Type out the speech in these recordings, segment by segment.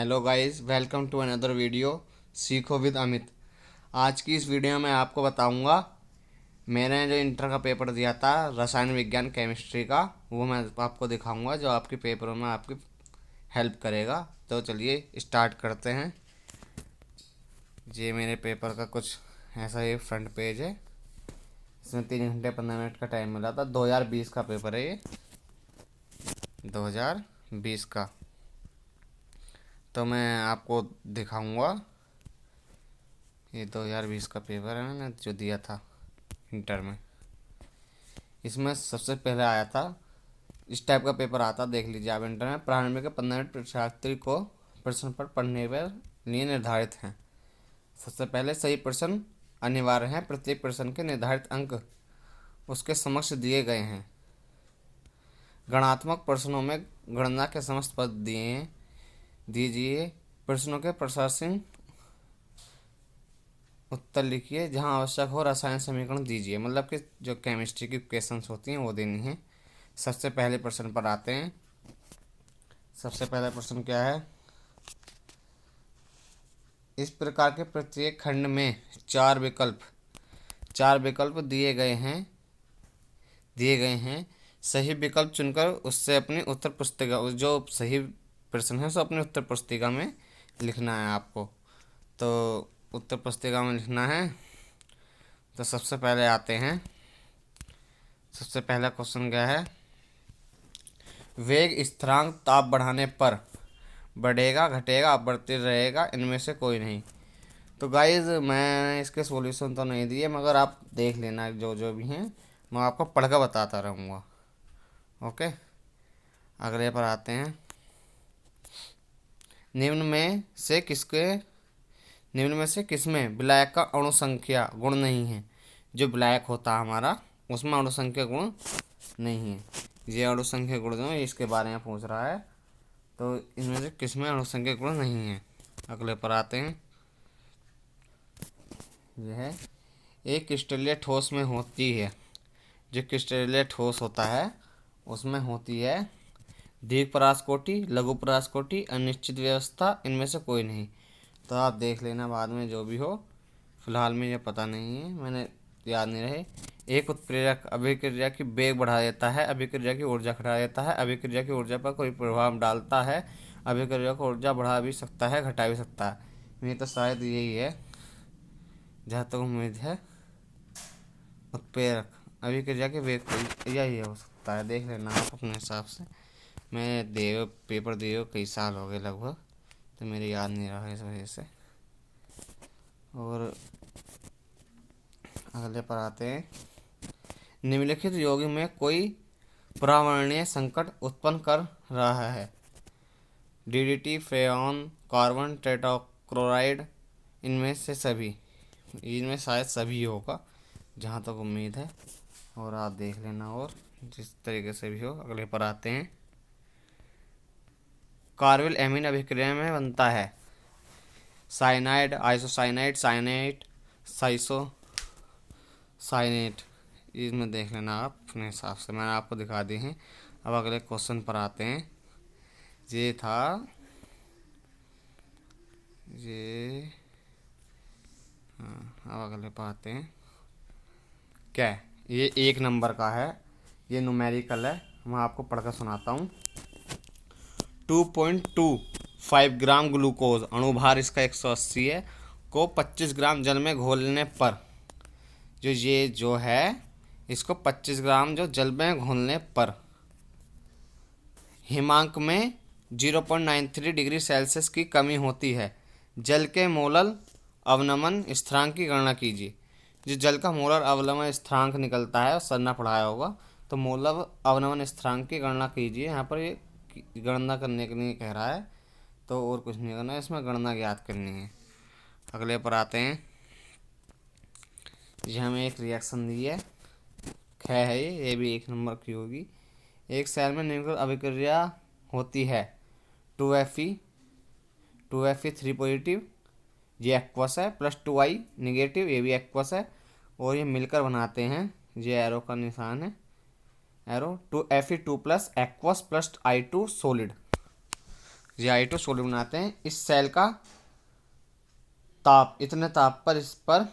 Hello guys, welcome to another video सीखो with Amit. आज की इस वीडियो में आपको बताऊंगा मैंने जो इंटर का पेपर दिया था रसायन विज्ञान केमिस्ट्री का, वो मैं आपको दिखाऊंगा जो आपके पेपरों में आपकी हेल्प करेगा। तो चलिए स्टार्ट करते हैं। ये मेरे पेपर का कुछ ऐसा ये फ्रंट पेज है। इसमें 3 घंटे 15 मिनट का टाइम मिला था। 2020 का पेपर है ये, 2020 का। तो मैं आपको दिखाऊंगा ये 2020 का पेपर है मैंने जो दिया था इंटर में। इसमें सबसे पहले आया था, इस टाइप का पेपर आता, देख लीजिए आप इंटर में। प्रारंभिक 15 मिनट परीक्षार्थी को प्रश्न पर पढ़ने पर लिए निर्धारित हैं। सबसे पहले सही प्रश्न अनिवार्य हैं। प्रत्येक प्रश्न के निर्धारित अंक उसके समक्ष दिए गए हैं। गणात्मक प्रश्नों में गणना के समस्त पद दीजिए। प्रश्नों के प्रशासन उत्तर लिखिए। जहां आवश्यक हो रसायन समीकरण दीजिए। मतलब कि जो केमिस्ट्री की क्वेश्चंस होती हैं वो देनी है। सबसे पहले प्रश्न पर आते हैं। सबसे पहला प्रश्न क्या है? इस प्रकार के प्रत्येक खंड में चार विकल्प दिए गए हैं। सही विकल्प चुनकर उससे अपनी उत्तर पुस्तिका, जो सही प्रश्न है उसे अपनी उत्तर पुस्तिका में लिखना है आपको। तो उत्तर पुस्तिका में लिखना है। तो सबसे पहले आते हैं। सबसे पहला क्वेश्चन क्या है? वेग स्थिरांक ताप बढ़ाने पर बढ़ेगा, घटेगा, अपरिवर्तित रहेगा, इनमें से कोई नहीं। तो गाइज मैंने इसके सॉल्यूशन तो नहीं दिए, मगर आप देख लेना जो जो भी हैं, मैं आपको पढ़कर बताता रहूँगा। ओके, अगले पर आते हैं। निम्न में से किसमें विलायक का अणु संख्या गुण नहीं है? जो विलायक होता है हमारा, उसमें अणु संख्या गुण नहीं है। ये अणु संख्या गुण जो है इसके बारे में पूछ रहा है। तो इनमें से किसमें अणु संख्या गुण नहीं है? अगले पर आते हैं। यह है एक क्रिस्टलीय ठोस में होती है। जो क्रिस्टलीय ठोस होता है उसमें होती है दीर्घ परासकोटि, लघु परासकोटि, अनिश्चित व्यवस्था, इनमें से कोई नहीं। तो आप देख लेना बाद में जो भी हो। फिलहाल में ये पता नहीं है, मैंने याद नहीं रहे। एक उत्प्रेरक अभिक्रिया की वेग बढ़ा देता है, अभिक्रिया की ऊर्जा घटा देता है, अभिक्रिया की ऊर्जा पर कोई प्रभाव डालता है, अभिक्रिया को ऊर्जा बढ़ा भी सकता है, घटा भी सकता है। ये तो शायद यही है जहाँ तक उम्मीद है। उत्प्रेरक अभिक्रिया के वेग को यही हो सकता है। देख लेना आप अपने हिसाब से। मैं पेपर दिए हुए कई साल हो गए लगभग, तो मेरे याद नहीं रहा इस वजह से। और अगले पर आते हैं। निम्नलिखित यौगिक में कोई पर्यावरणीय संकट उत्पन्न कर रहा है। डीडीटी, फ्रेऑन, कार्बन टेट्राक्लोराइड, इनमें शायद सभी होगा जहाँ तक उम्मीद है। और आप देख लेना और जिस तरीके से भी हो। अगले पर आते हैं। कार्बिल एमीन अभिक्रिया में बनता है साइनाइड, आइसोसाइनाइड, साइनेट, साइनेट। इसमें देख लेना आप अपने हिसाब से, मैंने आपको दिखा दी हैं। अब अगले क्वेश्चन पर आते हैं। ये था ये हाँ, अब अगले पर आते हैं। क्या है ये? 1 नंबर का है, ये न्यूमेरिकल है। मैं आपको पढ़कर सुनाता हूँ। 2.25 ग्राम ग्लूकोज, अणुभार इसका 180 है, को 25 ग्राम जल में घोलने पर जो है इसको 25 ग्राम जो जल में घोलने पर हिमांक में 0.93 डिग्री सेल्सियस की कमी होती है। जल के मोलर अवनमन स्थिरांक की गणना कीजिए। जो जल का मोलर अवनमन स्थिरांक निकलता है, सरना पढ़ाया होगा। तो मोलर अवनमन स्थिरांक की गणना कीजिए। यहाँ पर ये गणना करने के लिए कह रहा है, तो और कुछ नहीं करना है, इसमें गणना ज्ञात करनी है। अगले पर आते हैं। ये हमें एक रिएक्शन दी है, है ये भी 1 नंबर की होगी। एक सेल में निम्नलिखित अभिक्रिया होती है। 2Fe 3 पॉजिटिव, ये एक्वस है, प्लस 2I निगेटिव, ये भी एक्वस है। और ये मिलकर बनाते हैं, ये एरो का निशान है, arrow 2Fe2 plus aqueous plus I2 solid. Zi2 sodium बनाते हैं। इस सेल का ताप, इतने ताप पर इस पर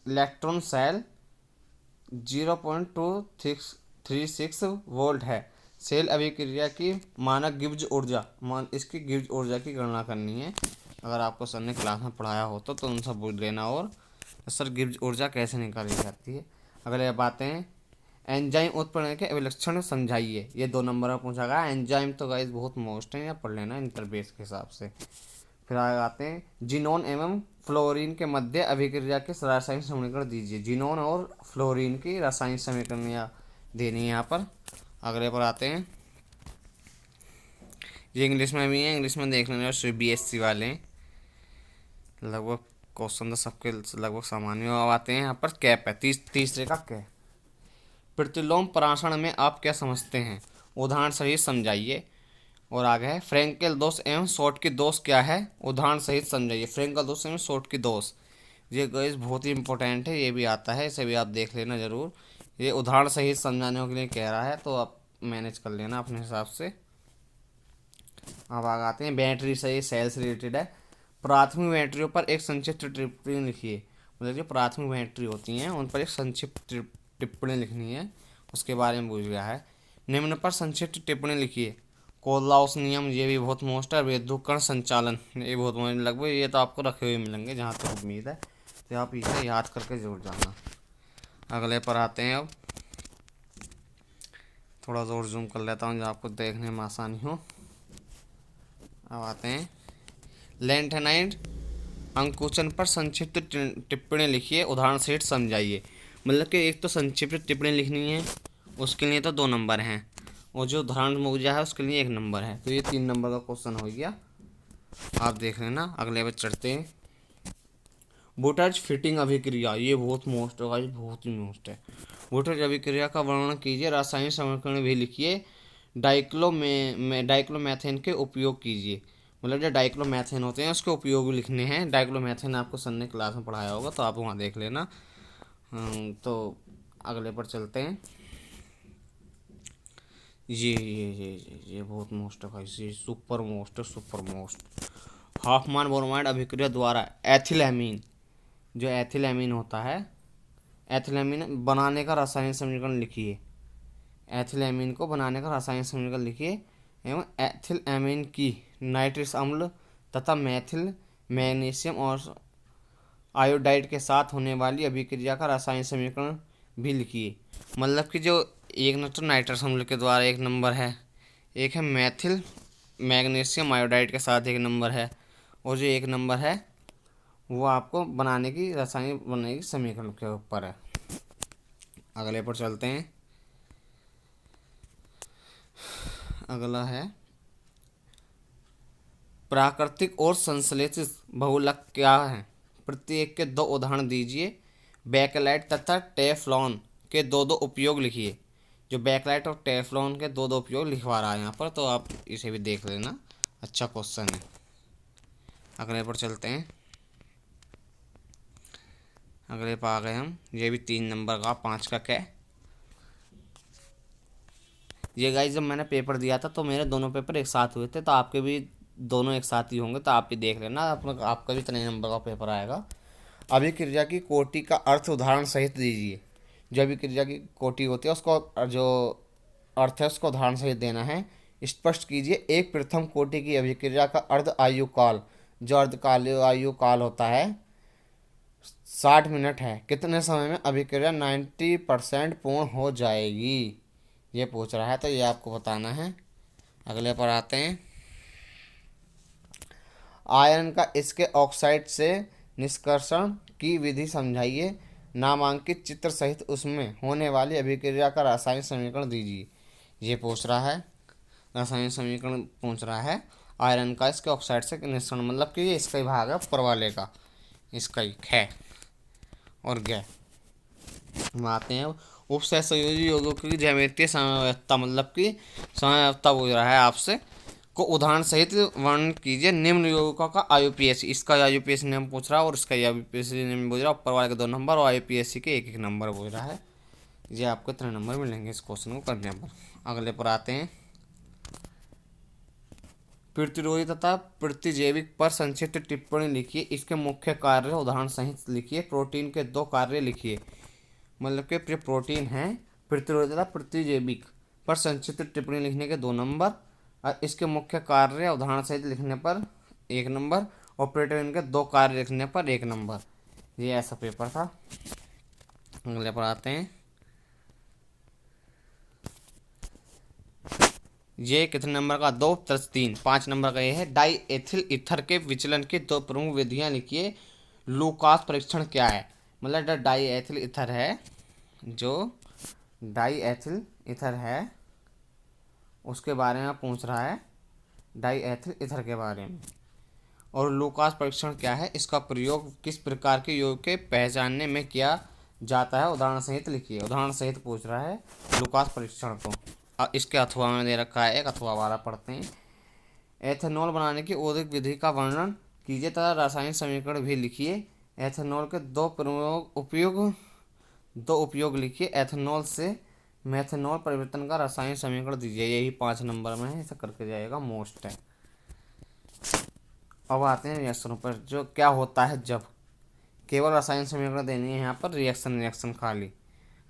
इलेक्ट्रॉन सेल 0.236 वोल्ट है। सेल अभिक्रिया की मानक गिब्स ऊर्जा, इसकी गिब्स ऊर्जा की गणना करनी है। अगर आपको सर ने क्लास में पढ़ाया हो तो उनसे पूछ लेना। और सर गिब्स ऊर्जा कैसे निकाली जाती है। अगले बातें हैं, एंजाइम उत्पन्न के अभिलक्षण समझाइए। ये 2 नंबर में पूछा गया। एंजाइम तो गाइस बहुत मोस्ट है, या पढ़ लेना इंटरबेस के हिसाब से। फिर आगे आते हैं, जिनोन एवं फ्लोरीन के मध्य अभिक्रिया के रासायनिक समीकरण दीजिए। जिनोन और फ्लोरीन की रासायनिक समीकरण या देनी है यहाँ पर। अगले पर आते हैं, ये इंग्लिश में भी है, इंग्लिश में देख लेना। CBSE वाले लगभग क्वेश्चन तो सबके लगभग सामान्य। अब आते हैं यहाँ पर कैप है, तीसरे का कैप। प्रतिलोम परासरण में आप क्या समझते हैं, उदाहरण सहित समझाइए। और आगे है, फ्रेंकेल दोष एवं शॉर्ट की दोष क्या है, उदाहरण सहित समझाइए। फ्रेंकेल दोष एवं शॉर्ट की दोष, ये गाइस बहुत ही इंपॉर्टेंट है, ये भी आता है, इसे भी आप देख लेना जरूर। ये उदाहरण सहित समझाने के लिए कह रहा है, तो आप मैनेज कर लेना अपने हिसाब से। अब आगे आते हैं, बैटरी से, ये सेल से रिलेटेड है। प्राथमिक बैटरियों पर एक संक्षिप्त टिप्पणी लिखिए। मतलब जो प्राथमिक बैटरी होती हैं उन पर एक संक्षिप्त टिप्पणी लिखनी है, उसके बारे में पूछ गया है। निम्न पर संक्षिप्त टिप्पणी लिखिए। कोलाउस नियम, ये भी बहुत मोस्ट है। विद्युत संचालन, ये बहुत लगभग ये तो आपको रखे हुए मिलेंगे जहाँ तक उम्मीद है, तो आप इसे याद करके जरूर जाना। अगले पर आते हैं, अब थोड़ा जोर जूम कर लेता हूँ जो आपको देखने में आसानी हो। अब आते हैं, लैंथेनाइड अंकुचन पर संक्षिप्त टिप्पणी लिखिए, उदाहरण सहित समझाइए। मतलब कि एक तो संक्षिप्त टिप्पणी लिखनी है, उसके लिए तो 2 नंबर हैं, और जो उदाहरण मुआवजा है उसके लिए 1 नंबर है, तो ये 3 नंबर का क्वेश्चन हो गया, आप देख लेना। अगले पर चढ़ते हैं, वोल्टेज फिटिंग अभिक्रिया, ये बहुत मोस्ट है, बहुत ही मोस्ट है। वोल्टेज अभिक्रिया का वर्णन कीजिए, रासायनिक समीकरण भी लिखिए, डाइक्लोमेथेन के उपयोग कीजिए। मतलब जो डाइक्लोमेथेन होते हैं उसके उपयोग भी लिखने हैं। डाइक्लोमेथेन आपको सर ने क्लास में पढ़ाया होगा, तो आप वहाँ देख लेना। तो अगले पर चलते हैं, ये बहुत मोस्ट है भाई, ये सुपर मोस्ट। हॉफमैन ब्रोमाइड अभिक्रिया द्वारा एथिलएमीन, जो एथिलएमीन होता है, एथिलएमीन बनाने का रासायनिक समीकरण लिखिए। एथिलएमीन को बनाने का रासायनिक समीकरण लिखिए, एवं एथिलएमीन की नाइट्रिक अम्ल तथा मैथिल मैग्नीशियम और आयोडाइड के साथ होने वाली अभिक्रिया का रासायनिक समीकरण भी लिखिए। मतलब कि जो एक न तो नाइट्रस अम्ल के द्वारा 1 नंबर है, एक है मैथिल मैग्नीशियम आयोडाइड के साथ 1 नंबर है, और जो 1 नंबर है वो आपको बनाने की रासायनिक बनने की समीकरण के ऊपर है। अगले पर चलते हैं, अगला है, प्राकृतिक और संश्लेषित बहुलक क्या है, प्रत्येक के 2 उदाहरण दीजिए। बैकलाइट तथा टेफ्लॉन के 2 उपयोग लिखिए। जो बैकलाइट और टेफ्लॉन के 2 उपयोग लिखवा रहा है यहाँ पर, तो आप इसे भी देख लेना, अच्छा क्वेश्चन है। अगले पर चलते हैं, अगले पर आ गए हम, ये भी 3 नंबर का, 5 का क्या। ये गाइस जब मैंने पेपर दिया था तो मेरे दोनों पेपर एक साथ हुए थे, तो आपके भी दोनों एक साथ ही होंगे, तो आप भी देख लेना, आपका भी इतने नंबर का पेपर आएगा। अभिक्रिया की कोटि का अर्थ उदाहरण सहित दीजिए। जो अभिक्रिया की कोटि होती है उसको जो अर्थ है उसको उदाहरण सहित देना है। स्पष्ट कीजिए, एक प्रथम कोटि की अभिक्रिया का अर्ध आयु काल, जो अर्धकाल आयु काल होता है 60 मिनट है, कितने समय में अभिक्रिया 90% पूर्ण हो जाएगी, ये पूछ रहा है, तो ये आपको बताना है। अगले पर आते हैं, आयरन का इसके ऑक्साइड से निष्कर्षण की विधि समझाइए। नामांकित चित्र सहित उसमें होने वाली अभिक्रिया का रासायनिक समीकरण दीजिए। ये पूछ रहा है, रासायनिक समीकरण पूछ रहा है आयरन का इसके ऑक्साइड से निष्कर्षण, मतलब कि ये इसका ही भाग है ऊपर वाले का, इसका ही ख और ग। हम आते हैं उपसहसंयोजी योगों की ज्यामितीय समव्यवस्था, मतलब कि समव्यवस्था पूछ रहा है आपसे, को उदाहरण सहित वर्णन कीजिए। निम्न यौगिकों का IUPAC, इसका IUPAC नियम पूछ रहा है और इसका IUPAC नियम पूछ रहा है, ऊपर वाले के 2 नंबर और IUPAC के 1-1 नंबर पूछ रहा है। ये आपको 3 नंबर मिलेंगे इस क्वेश्चन को करने पर। अगले पर आते हैं, प्रतिरोधी तथा प्रतिजैविक पर संक्षिप्त टिप्पणी लिखिए। इसके मुख्य कार्य उदाहरण सहित लिखिए। प्रोटीन के 2 कार्य लिखिए। मतलब कि प्रोटीन है प्रतिरोधी तथा प्रतिजैविक पर संक्षिप्त टिप्पणी लिखने के 2 नंबर, और इसके मुख्य कार्य उदाहरण सहित लिखने पर 1 नंबर, और प्रोटीन के 2 कार्य लिखने पर 1 नंबर। ये ऐसा पेपर था। अगले पर आते हैं। ये कितने नंबर का? 2 + 3 5 नंबर का ये है। डाई एथिल ईथर के विचलन की 2 प्रमुख विधियां लिखिए। लूकास परीक्षण क्या है? मतलब जो डाई एथिल ईथर है, जो डाई एथिल ईथर है उसके बारे में पूछ रहा है, डाई एथिल ईथर के बारे में। और लूकास परीक्षण क्या है? इसका प्रयोग किस प्रकार के यौगिक के पहचानने में किया जाता है? उदाहरण सहित लिखिए। उदाहरण सहित पूछ रहा है लूकास परीक्षण को। इसके अथवा में दे रखा है, एक अथवा वाला पढ़ते हैं। एथेनॉल बनाने की औद्योगिक विधि का वर्णन कीजिए तथा रासायनिक समीकरण भी लिखिए। एथेनॉल के 2 उपयोग लिखिए। एथेनॉल से मेथेनॉल परिवर्तन का रासायनिक समीकरण दीजिए। यही 5 नंबर में है, ऐसा करके जाएगा, मोस्ट है। अब आते हैं रिएक्शनों पर। जो क्या होता है जब केवल रासायनिक समीकरण देनी है, यहाँ पर रिएक्शन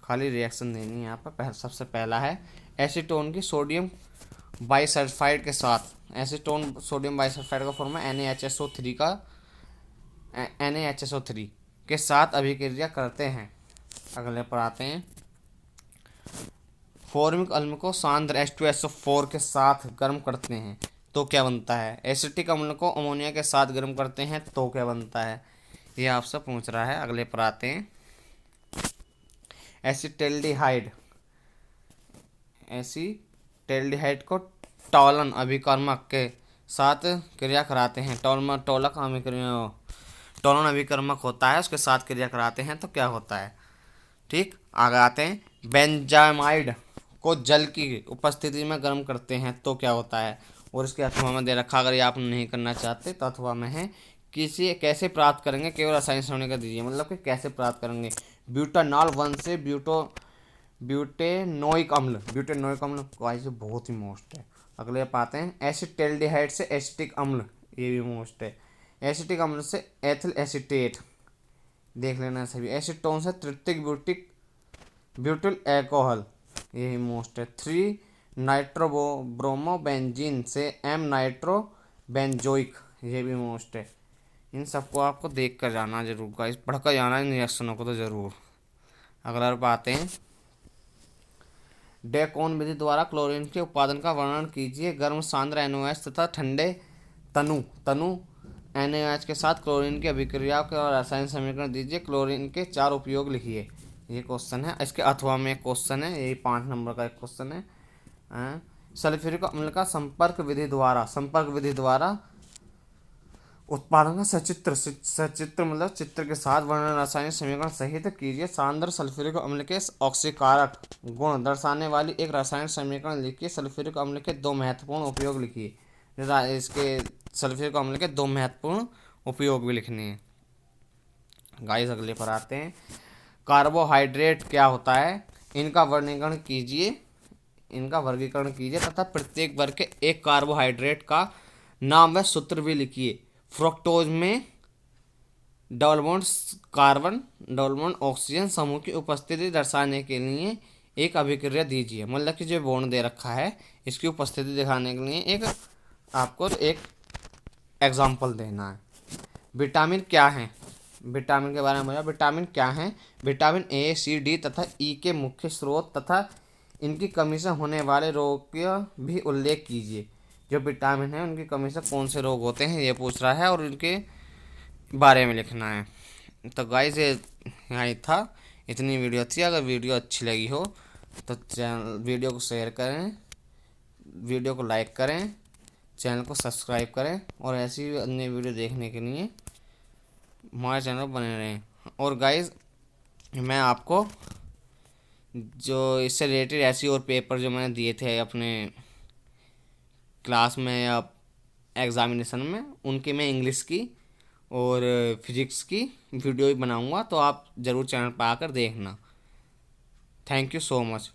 खाली रिएक्शन देनी है। यहाँ पर सबसे पहला है एसीटोन की सोडियम बाइसल्फाइड के साथ। एसीटोन सोडियम बाइसल्फाइड का फॉर्मूला NaHSO3 के साथ अभिक्रिया करते हैं। अगले पर आते हैं। फॉर्मिक अम्ल को सांद्र H2SO4 के साथ गर्म करते हैं तो क्या बनता है? एसिटिक अम्ल को अमोनिया के साथ गर्म करते हैं तो क्या बनता है? ये आपसे पूछ रहा है। अगले पर आते हैं। एसिटेल्डिहाइड को टॉलन अभिकर्मक के साथ क्रिया कराते हैं। टॉलन अभिकर्मक होता है, उसके साथ क्रिया कराते हैं तो क्या होता है? ठीक, आगे आते हैं। बेंजामाइड को जल की उपस्थिति में गर्म करते हैं तो क्या होता है? और इसके अथवा में दे रखा, अगर ये आप नहीं करना चाहते तो अथवा में है। कैसे प्राप्त करेंगे? केवल रासायनिक समीकरण का दीजिए। मतलब कि कैसे प्राप्त करेंगे? ब्यूटानॉल 1 से ब्यूटेनोइक अम्ल गाइस बहुत ही मोस्ट है। अगले पाते हैं। एसिटेल्डिहाइड से एसिटिक अम्ल, ये भी मोस्ट है। एसिटिक अम्ल से एथिल एसीटेट, देख लेना सभी। एसीटोन से तृतीयक ब्यूटिल एल्कोहल, यही मोस्ट है। 3 नाइट्रोब्रोमोबेंजीन से M नाइट्रोबेंजोइक, ये भी मोस्ट है। इन सबको आपको देख कर जाना जरूर गाइस, पढ़कर जाना इन रिएक्शनों को तो जरूर। अगला पाते हैं। डेकोन विधि द्वारा क्लोरीन के उत्पादन का वर्णन कीजिए। गर्म सांद्र NaOH तथा ठंडे तनु NaOH के साथ क्लोरीन की अभिक्रिया का रासायनिक समीकरण दीजिए। क्लोरीन के 4 उपयोग लिखिए। ये क्वेश्चन है। इसके अथवा में क्वेश्चन है, यही 5 नंबर का एक क्वेश्चन है। सल्फ्यूरिक अम्ल का संपर्क विधि द्वारा उत्पादन का सचित्र मतलब चित्र के साथ वर्णन रासायनिक समीकरण सहित कीजिए। सांद्र सल्फ्यूरिक अम्ल के ऑक्सीकारक गुण दर्शाने वाली एक रासायनिक समीकरण लिखिए। सल्फ्यूरिक अम्ल के 2 महत्वपूर्ण उपयोग लिखिए। इसके सल्फ्यूरिक अम्ल के 2 महत्वपूर्ण उपयोग भी लिखने हैं गाइस। अगले पर आते हैं। कार्बोहाइड्रेट क्या होता है? इनका वर्गीकरण कीजिए तथा प्रत्येक वर्ग के एक कार्बोहाइड्रेट का नाम व सूत्र भी लिखिए। फ्रुक्टोज में double bond carbon double bond oxygen समूह की उपस्थिति दर्शाने के लिए एक अभिक्रिया दीजिए। मतलब कि जो बॉन्ड दे रखा है इसकी उपस्थिति दिखाने के लिए आपको एक एग्जाम्पल देना है। विटामिन क्या है? विटामिन के बारे में बताओ। विटामिन क्या है? विटामिन A, C, D तथा E के मुख्य स्रोत तथा इनकी कमी से होने वाले रोग का भी उल्लेख कीजिए। जो विटामिन है उनकी कमी से कौन से रोग होते हैं ये पूछ रहा है और इनके बारे में लिखना है। तो गाइस ये यहाँ था, इतनी वीडियो थी। अगर वीडियो अच्छी लगी हो तो वीडियो को शेयर करें, वीडियो को लाइक करें, चैनल को सब्सक्राइब करें और ऐसी अन्य वीडियो देखने के लिए हमारे चैनल बने रहें। और गाइस मैं आपको जो इससे रिलेटेड ऐसी और पेपर जो मैंने दिए थे अपने क्लास में या एग्ज़ामिनेशन में, उनके मैं इंग्लिश की और फिजिक्स की वीडियो भी बनाऊंगा, तो आप ज़रूर चैनल पर आकर देखना। Thank you so much.